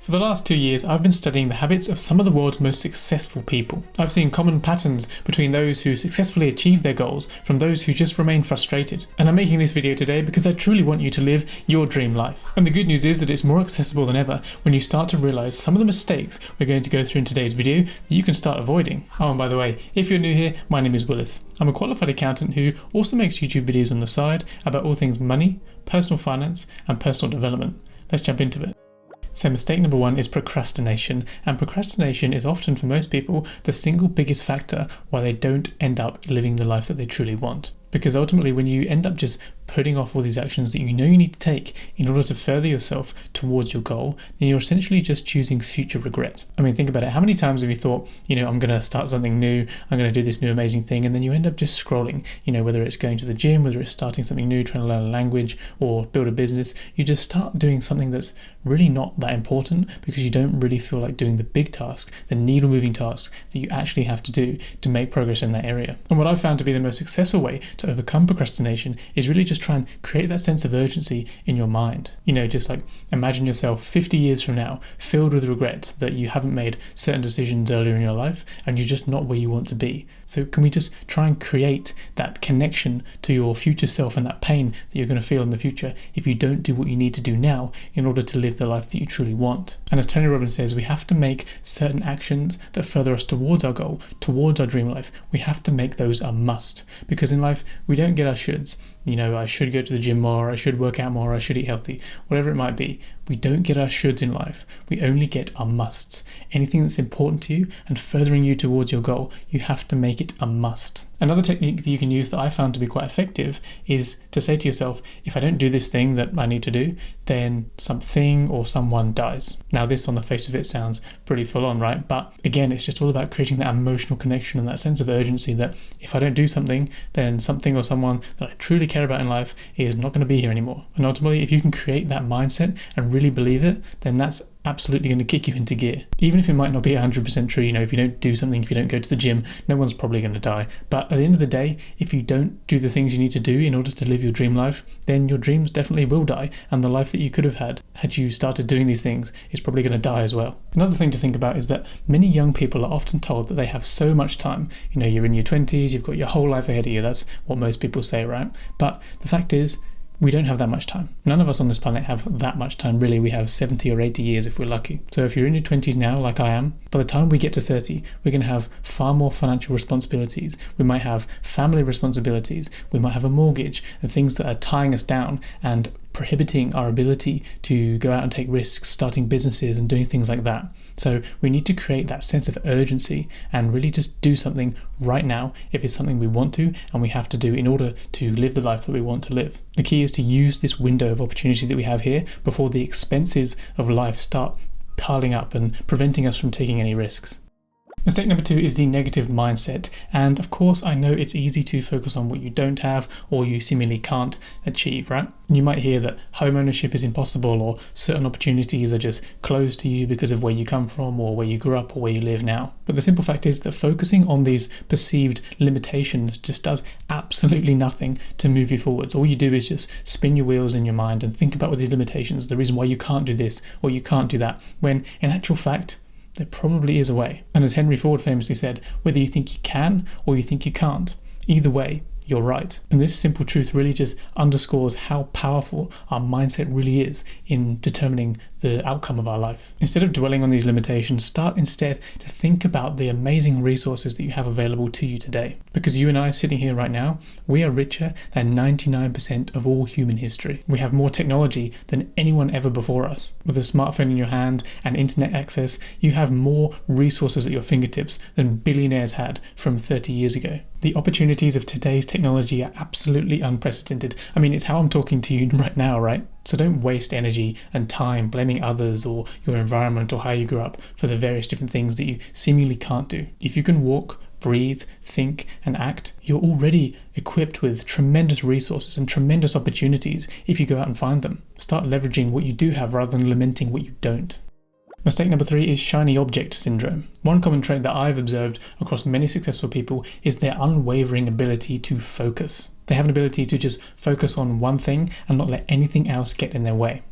For the last 2 years, I've been studying the habits of some of the world's most successful people. I've seen common patterns between those who successfully achieve their goals from those who just remain frustrated. And I'm making this video today because I truly want you to live your dream life. And the good news is that it's more accessible than ever when you start to realize some of the mistakes we're going to go through in today's video that you can start avoiding. Oh, and by the way, if you're new here, my name is Willis. I'm a qualified accountant who also makes YouTube videos on the side about all things money, personal finance, and personal development. Let's jump into it. So mistake number 1 is procrastination, and procrastination is often for most people the single biggest factor why they don't end up living the life that they truly want. Because ultimately when you end up just putting off all these actions that you know you need to take in order to further yourself towards your goal, then you're essentially just choosing future regret. I mean, think about it. How many times have you thought, I'm going to start something new, I'm going to do this new amazing thing, and then you end up just scrolling, whether it's going to the gym, whether it's starting something new, trying to learn a language or build a business, you just start doing something that's really not that important because you don't really feel like doing the big task, the needle moving task that you actually have to do to make progress in that area. And what I've found to be the most successful way to overcome procrastination is really just try and create that sense of urgency in your mind. Just like imagine yourself 50 years from now filled with regrets that you haven't made certain decisions earlier in your life and you're just not where you want to be. So can we just try and create that connection to your future self and that pain that you're going to feel in the future if you don't do what you need to do now in order to live the life that you truly want? And as Tony Robbins says, we have to make certain actions that further us towards our goal, towards our dream life. We have to make those a must, because in life we don't get our shoulds. I should go to the gym more, I should work out more, I should eat healthy, whatever it might be. We don't get our shoulds in life. We only get our musts. Anything that's important to you and furthering you towards your goal, you have to make it a must. Another technique that you can use that I found to be quite effective is to say to yourself, if I don't do this thing that I need to do, then something or someone dies. Now this on the face of it sounds pretty full on, right? But again, it's just all about creating that emotional connection and that sense of urgency that if I don't do something, then something or someone that I truly care about in life is not going to be here anymore. And ultimately, if you can create that mindset and really believe it, then that's absolutely going to kick you into gear. Even if it might not be 100% true, if you don't do something, if you don't go to the gym, no one's probably going to die. But at the end of the day, if you don't do the things you need to do in order to live your dream life, then your dreams definitely will die, and the life that you could have had you started doing these things is probably going to die as well. Another thing to think about is that many young people are often told that they have so much time. You're in your 20s, you've got your whole life ahead of you. That's what most people say, right? But the fact is, we don't have that much time. None of us on this planet have that much time, really. We have 70 or 80 years if we're lucky. So if you're in your 20s now, like I am, by the time we get to 30, we're going to have far more financial responsibilities. We might have family responsibilities. We might have a mortgage and things that are tying us down and prohibiting our ability to go out and take risks, starting businesses and doing things like that. So we need to create that sense of urgency and really just do something right now if it's something we want to and we have to do in order to live the life that we want to live. The key is to use this window of opportunity that we have here before the expenses of life start piling up and preventing us from taking any risks. Mistake number 2 is the negative mindset. And of course, I know it's easy to focus on what you don't have or you seemingly can't achieve, right? You might hear that home ownership is impossible or certain opportunities are just closed to you because of where you come from or where you grew up or where you live now. But the simple fact is that focusing on these perceived limitations just does absolutely nothing to move you forwards. All you do is just spin your wheels in your mind and think about what these limitations, the reason why you can't do this or you can't do that, when in actual fact, there probably is a way. And as Henry Ford famously said, whether you think you can or you think you can't, either way, you're right. And this simple truth really just underscores how powerful our mindset really is in determining the outcome of our life. Instead of dwelling on these limitations, start instead to think about the amazing resources that you have available to you today. Because you and I sitting here right now, we are richer than 99% of all human history. We have more technology than anyone ever before us. With a smartphone in your hand and internet access, you have more resources at your fingertips than billionaires had from 30 years ago. The opportunities of today's technology are absolutely unprecedented. I mean, it's how I'm talking to you right now, right? So don't waste energy and time blaming others or your environment or how you grew up for the various different things that you seemingly can't do. If you can walk, breathe, think, and act, you're already equipped with tremendous resources and tremendous opportunities if you go out and find them. Start leveraging what you do have rather than lamenting what you don't. Mistake number 3 is shiny object syndrome. One common trait that I've observed across many successful people is their unwavering ability to focus. They have an ability to just focus on one thing and not let anything else get in their way.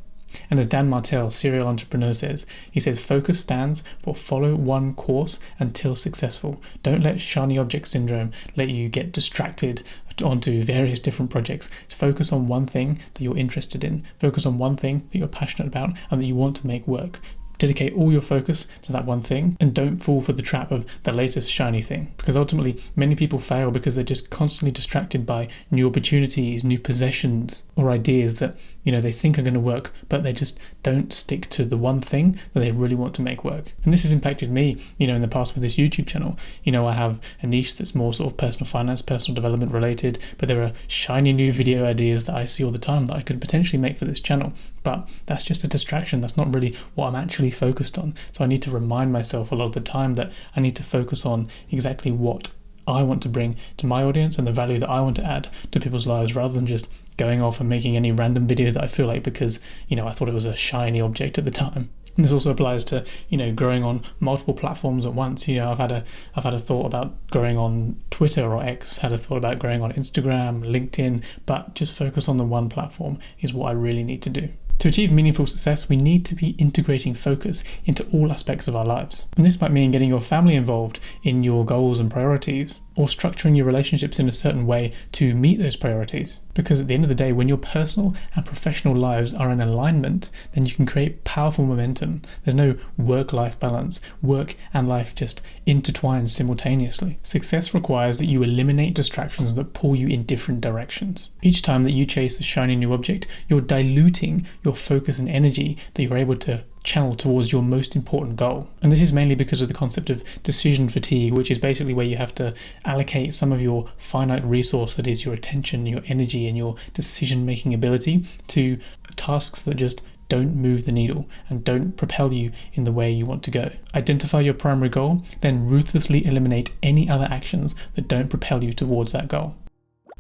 And as Dan Martell, serial entrepreneur, says, he says, focus stands for follow one course until successful. Don't let shiny object syndrome let you get distracted onto various different projects. Focus on one thing that you're interested in. Focus on one thing that you're passionate about and that you want to make work. Dedicate all your focus to that one thing and don't fall for the trap of the latest shiny thing, because ultimately many people fail because they're just constantly distracted by new opportunities, new possessions, or ideas that they think are going to work, but they just don't stick to the one thing that they really want to make work. And this has impacted me in the past with this YouTube channel. I have a niche that's more sort of personal finance, personal development related, but there are shiny new video ideas that I see all the time that I could potentially make for this channel, but that's just a distraction. That's not really what I'm actually focused on. So I need to remind myself a lot of the time that I need to focus on exactly what I want to bring to my audience and the value that I want to add to people's lives, rather than just going off and making any random video that I feel like because I thought it was a shiny object at the time. And this also applies to growing on multiple platforms at once. I've had a thought about growing on Twitter or X, had a thought about growing on Instagram, LinkedIn, but just focus on the one platform is what I really need to do. To achieve meaningful success, we need to be integrating focus into all aspects of our lives. And this might mean getting your family involved in your goals and priorities, or structuring your relationships in a certain way to meet those priorities. Because at the end of the day, when your personal and professional lives are in alignment, then you can create powerful momentum. There's no work-life balance. Work and life just intertwine simultaneously. Success requires that you eliminate distractions that pull you in different directions. Each time that you chase a shiny new object, you're diluting your focus and energy that you're able to channel towards your most important goal. And this is mainly because of the concept of decision fatigue, which is basically where you have to allocate some of your finite resource, that is your attention, your energy, and your decision-making ability, to tasks that just don't move the needle and don't propel you in the way you want to go. Identify your primary goal, then ruthlessly eliminate any other actions that don't propel you towards that goal.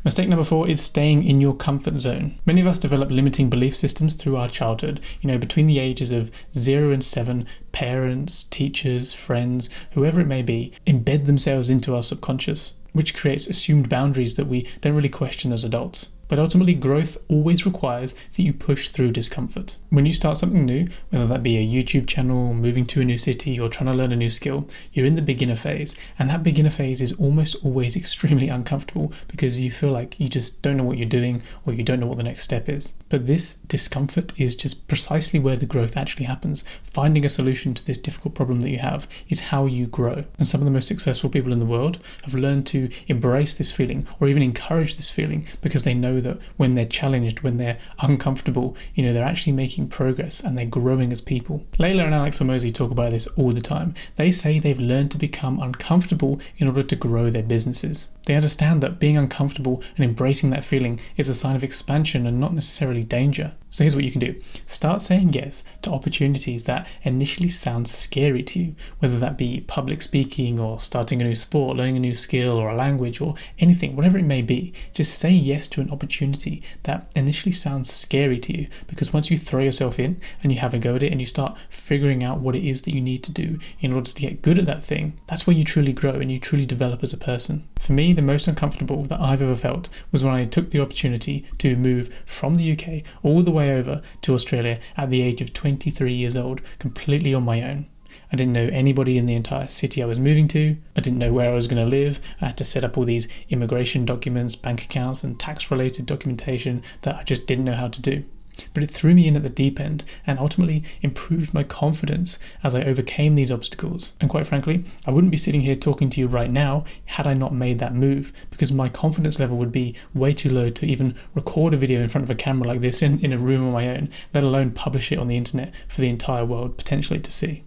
Mistake number 4 is staying in your comfort zone. Many of us develop limiting belief systems through our childhood. Between the ages of 0 and 7, parents, teachers, friends, whoever it may be, embed themselves into our subconscious, which creates assumed boundaries that we don't really question as adults. But ultimately, growth always requires that you push through discomfort. When you start something new, whether that be a YouTube channel, moving to a new city, or trying to learn a new skill, you're in the beginner phase. And that beginner phase is almost always extremely uncomfortable because you feel like you just don't know what you're doing, or you don't know what the next step is. But this discomfort is just precisely where the growth actually happens. Finding a solution to this difficult problem that you have is how you grow. And some of the most successful people in the world have learned to embrace this feeling, or even encourage this feeling, because they know that when they're challenged, when they're uncomfortable, they're actually making progress and they're growing as people. Layla and Alex Hormozi talk about this all the time. They say they've learned to become uncomfortable in order to grow their businesses. They understand that being uncomfortable and embracing that feeling is a sign of expansion and not necessarily danger. So here's what you can do. Start saying yes to opportunities that initially sound scary to you, whether that be public speaking or starting a new sport, learning a new skill or a language or anything, whatever it may be. Just say yes to an opportunity that initially sounds scary to you, because once you throw yourself in and you have a go at it and you start figuring out what it is that you need to do in order to get good at that thing, that's where you truly grow and you truly develop as a person. For me, the most uncomfortable that I've ever felt was when I took the opportunity to move from the UK all the way over to Australia at the age of 23 years old, completely on my own. I didn't know anybody in the entire city I was moving to. I didn't know where I was going to live. I had to set up all these immigration documents, bank accounts, and tax-related documentation that I just didn't know how to do. But it threw me in at the deep end and ultimately improved my confidence as I overcame these obstacles. And quite frankly, I wouldn't be sitting here talking to you right now had I not made that move, because my confidence level would be way too low to even record a video in front of a camera like this in a room on my own, let alone publish it on the internet for the entire world potentially to see.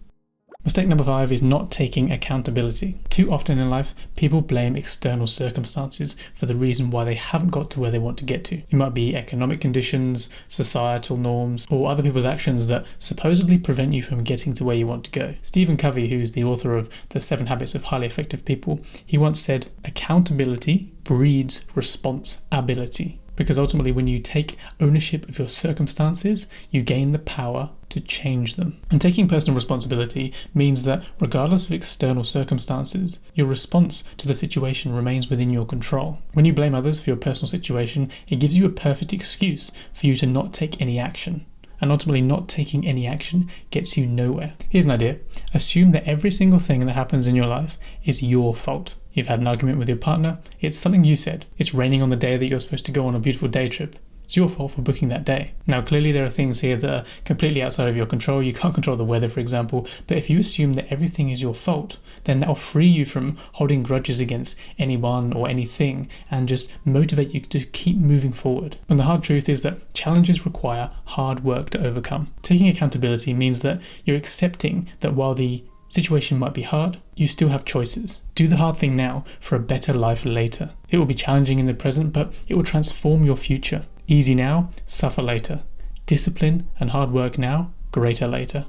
Mistake number 5 is not taking accountability. Too often in life, people blame external circumstances for the reason why they haven't got to where they want to get to. It might be economic conditions, societal norms, or other people's actions that supposedly prevent you from getting to where you want to go. Stephen Covey, who's the author of The 7 Habits of Highly Effective People, he once said, accountability breeds responsibility. Because ultimately, when you take ownership of your circumstances, you gain the power to change them. And taking personal responsibility means that regardless of external circumstances, your response to the situation remains within your control. When you blame others for your personal situation, it gives you a perfect excuse for you to not take any action. and ultimately not taking any action gets you nowhere. Here's an idea. Assume that every single thing that happens in your life is your fault. You've had an argument with your partner, it's something you said. It's raining on the day that you're supposed to go on a beautiful day trip. It's your fault for booking that day. Now, clearly there are things here that are completely outside of your control. You can't control the weather, for example, but if you assume that everything is your fault, then that will free you from holding grudges against anyone or anything and just motivate you to keep moving forward. And the hard truth is that challenges require hard work to overcome. Taking accountability means that you're accepting that while the situation might be hard, you still have choices. Do the hard thing now for a better life later. It will be challenging in the present, but it will transform your future. Easy now, suffer later. Discipline and hard work now, greater later.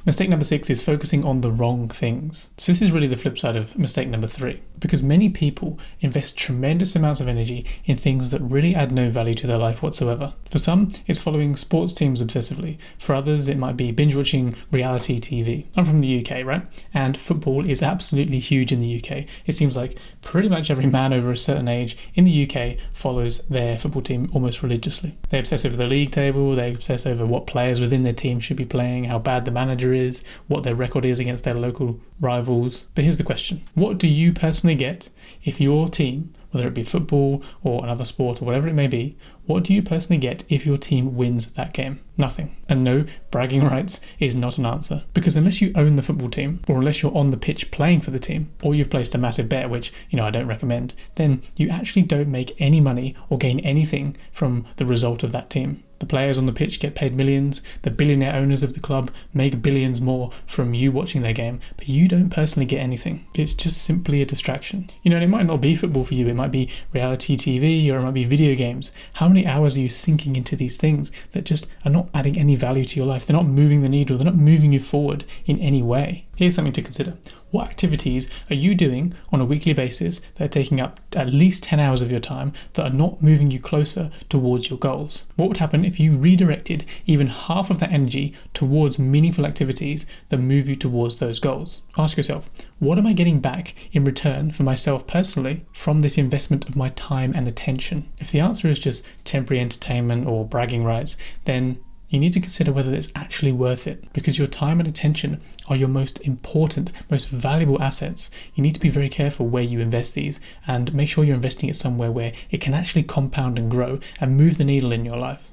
Mistake number 6 is focusing on the wrong things. So this is really the flip side of mistake number 3, because many people invest tremendous amounts of energy in things that really add no value to their life whatsoever. For some, it's following sports teams obsessively. For others, it might be binge watching reality TV. I'm from the UK, right? And football is absolutely huge in the UK. It seems like pretty much every man over a certain age in the UK follows their football team almost religiously. They obsess over the league table, they obsess over what players within their team should be playing, how bad the manager is, what their record is against their local rivals. But here's the question. What do you personally get if your team, whether it be football or another sport or whatever it may be, what do you personally get if your team wins that game? Nothing. And no, bragging rights is not an answer. Because unless you own the football team, or unless you're on the pitch playing for the team, or you've placed a massive bet, which, I don't recommend, then you actually don't make any money or gain anything from the result of that team. The players on the pitch get paid millions, the billionaire owners of the club make billions more from you watching their game, but you don't personally get anything. It's just simply a distraction. And it might not be football for you, it might be reality TV or it might be video games. How many hours are you sinking into these things that just are not adding any value to your life? They're not moving the needle, they're not moving you forward in any way. Here's something to consider. What activities are you doing on a weekly basis that are taking up at least 10 hours of your time that are not moving you closer towards your goals? What would happen if you redirected even half of that energy towards meaningful activities that move you towards those goals? Ask yourself, what am I getting back in return for myself personally from this investment of my time and attention? If the answer is just temporary entertainment or bragging rights, then you need to consider whether it's actually worth it, because your time and attention are your most important, most valuable assets. You need to be very careful where you invest these and make sure you're investing it somewhere where it can actually compound and grow and move the needle in your life.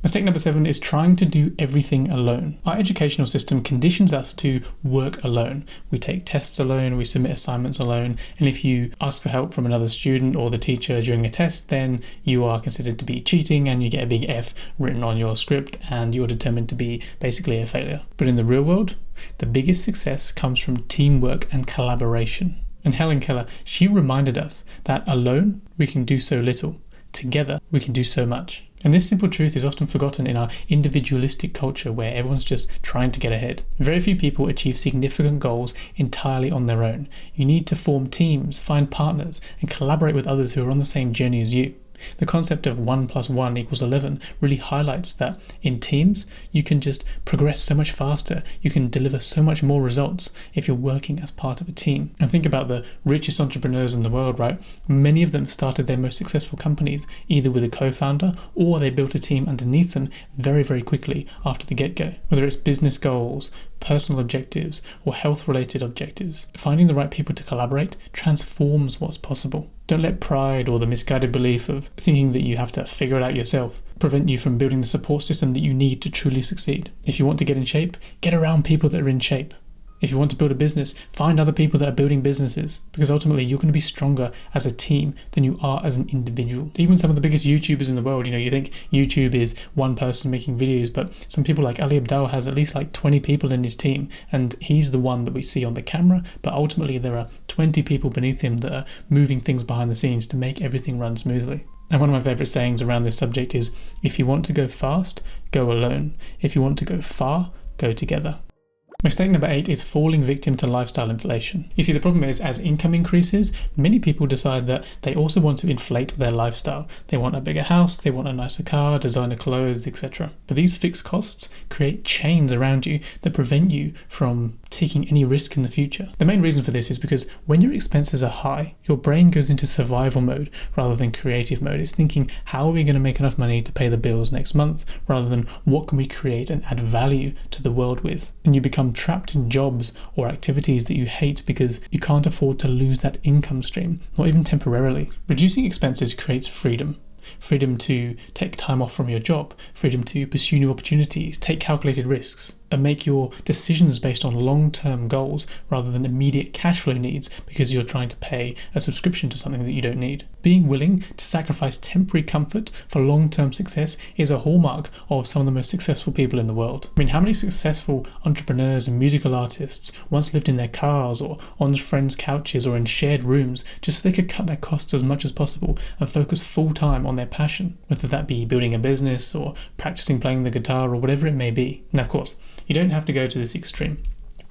Mistake number 7 is trying to do everything alone. Our educational system conditions us to work alone. We take tests alone, we submit assignments alone, and if you ask for help from another student or the teacher during a test, then you are considered to be cheating and you get a big F written on your script and you're determined to be basically a failure. But in the real world, the biggest success comes from teamwork and collaboration. And Helen Keller, she reminded us that alone we can do so little, together we can do so much. And this simple truth is often forgotten in our individualistic culture where everyone's just trying to get ahead. Very few people achieve significant goals entirely on their own. You need to form teams, find partners, and collaborate with others who are on the same journey as you. The concept of 1 + 1 = 11 really highlights that in teams, you can just progress so much faster. You can deliver so much more results if you're working as part of a team. And think about the richest entrepreneurs in the world, right? Many of them started their most successful companies either with a co-founder or they built a team underneath them very, very quickly after the get-go. Whether it's business goals, personal objectives, or health-related objectives, finding the right people to collaborate transforms what's possible. Don't let pride or the misguided belief of thinking that you have to figure it out yourself prevent you from building the support system that you need to truly succeed. If you want to get in shape, get around people that are in shape. If you want to build a business, find other people that are building businesses, because ultimately you're going to be stronger as a team than you are as an individual. Even some of the biggest YouTubers in the world, you think YouTube is one person making videos, but some people like Ali Abdaal has at least 20 people in his team, and he's the one that we see on the camera, but ultimately there are 20 people beneath him that are moving things behind the scenes to make everything run smoothly. And one of my favourite sayings around this subject is, if you want to go fast, go alone. If you want to go far, go together. Mistake number 8 is falling victim to lifestyle inflation. You see, the problem is as income increases, many people decide that they also want to inflate their lifestyle. They want a bigger house, they want a nicer car, designer clothes, etc. But these fixed costs create chains around you that prevent you from taking any risk in the future. The main reason for this is because when your expenses are high, your brain goes into survival mode rather than creative mode. It's thinking, how are we going to make enough money to pay the bills next month, rather than what can we create and add value to the world with. And you become trapped in jobs or activities that you hate because you can't afford to lose that income stream, not even temporarily. Reducing expenses creates freedom. Freedom to take time off from your job, freedom to pursue new opportunities, take calculated risks, and make your decisions based on long-term goals rather than immediate cash flow needs because you're trying to pay a subscription to something that you don't need. Being willing to sacrifice temporary comfort for long-term success is a hallmark of some of the most successful people in the world. I mean, how many successful entrepreneurs and musical artists once lived in their cars or on friends' couches or in shared rooms just so they could cut their costs as much as possible and focus full-time on their passion, whether that be building a business or practicing playing the guitar or whatever it may be. And of course, you don't have to go to this extreme.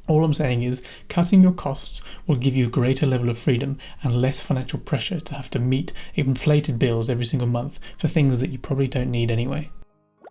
All I'm saying is cutting your costs will give you a greater level of freedom and less financial pressure to have to meet inflated bills every single month for things that you probably don't need anyway.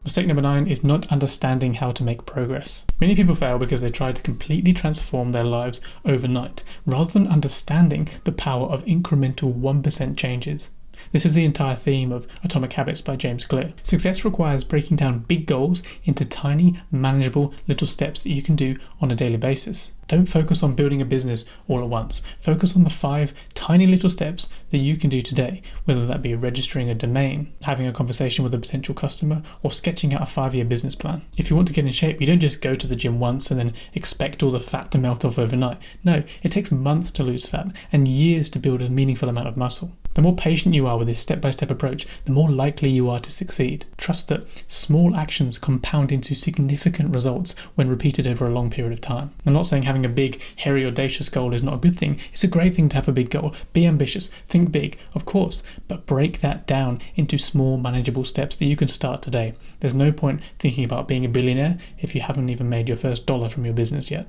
Mistake number 9 is not understanding how to make progress. Many people fail because they try to completely transform their lives overnight, rather than understanding the power of incremental 1% changes. This is the entire theme of Atomic Habits by James Clear. Success requires breaking down big goals into tiny, manageable little steps that you can do on a daily basis. Don't focus on building a business all at once. Focus on the 5 tiny little steps that you can do today, whether that be registering a domain, having a conversation with a potential customer, or sketching out a 5-year business plan. If you want to get in shape, you don't just go to the gym once and then expect all the fat to melt off overnight. No, it takes months to lose fat and years to build a meaningful amount of muscle. The more patient you are with this step-by-step approach, the more likely you are to succeed. Trust that small actions compound into significant results when repeated over a long period of time. I'm not saying having a big, hairy, audacious goal is not a good thing. It's a great thing to have a big goal. Be ambitious, think big, of course, but break that down into small, manageable steps that you can start today. There's no point thinking about being a billionaire if you haven't even made your first dollar from your business yet.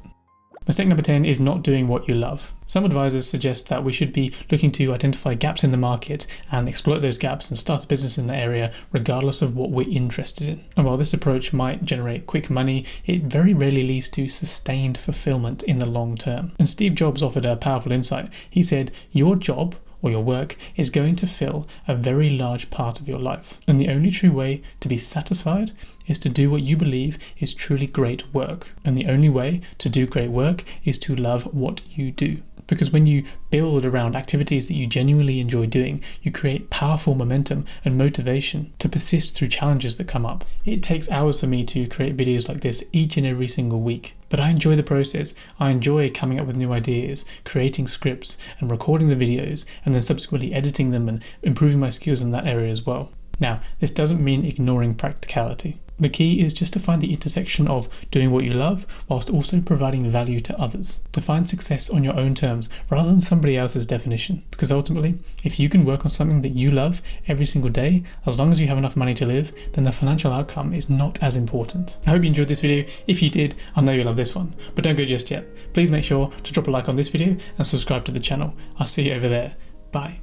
Mistake number 10 is not doing what you love. Some advisors suggest that we should be looking to identify gaps in the market and exploit those gaps and start a business in that area regardless of what we're interested in. And while this approach might generate quick money, it very rarely leads to sustained fulfillment in the long term. And Steve Jobs offered a powerful insight. He said, your job or your work is going to fill a very large part of your life. And the only true way to be satisfied is to do what you believe is truly great work. And the only way to do great work is to love what you do. Because when you build around activities that you genuinely enjoy doing, you create powerful momentum and motivation to persist through challenges that come up. It takes hours for me to create videos like this each and every single week, but I enjoy the process. I enjoy coming up with new ideas, creating scripts and recording the videos, and then subsequently editing them and improving my skills in that area as well. Now, this doesn't mean ignoring practicality. The key is just to find the intersection of doing what you love whilst also providing value to others. To find success on your own terms rather than somebody else's definition. Because ultimately, if you can work on something that you love every single day, as long as you have enough money to live, then the financial outcome is not as important. I hope you enjoyed this video. If you did, I know you'll love this one. But don't go just yet. Please make sure to drop a like on this video and subscribe to the channel. I'll see you over there. Bye.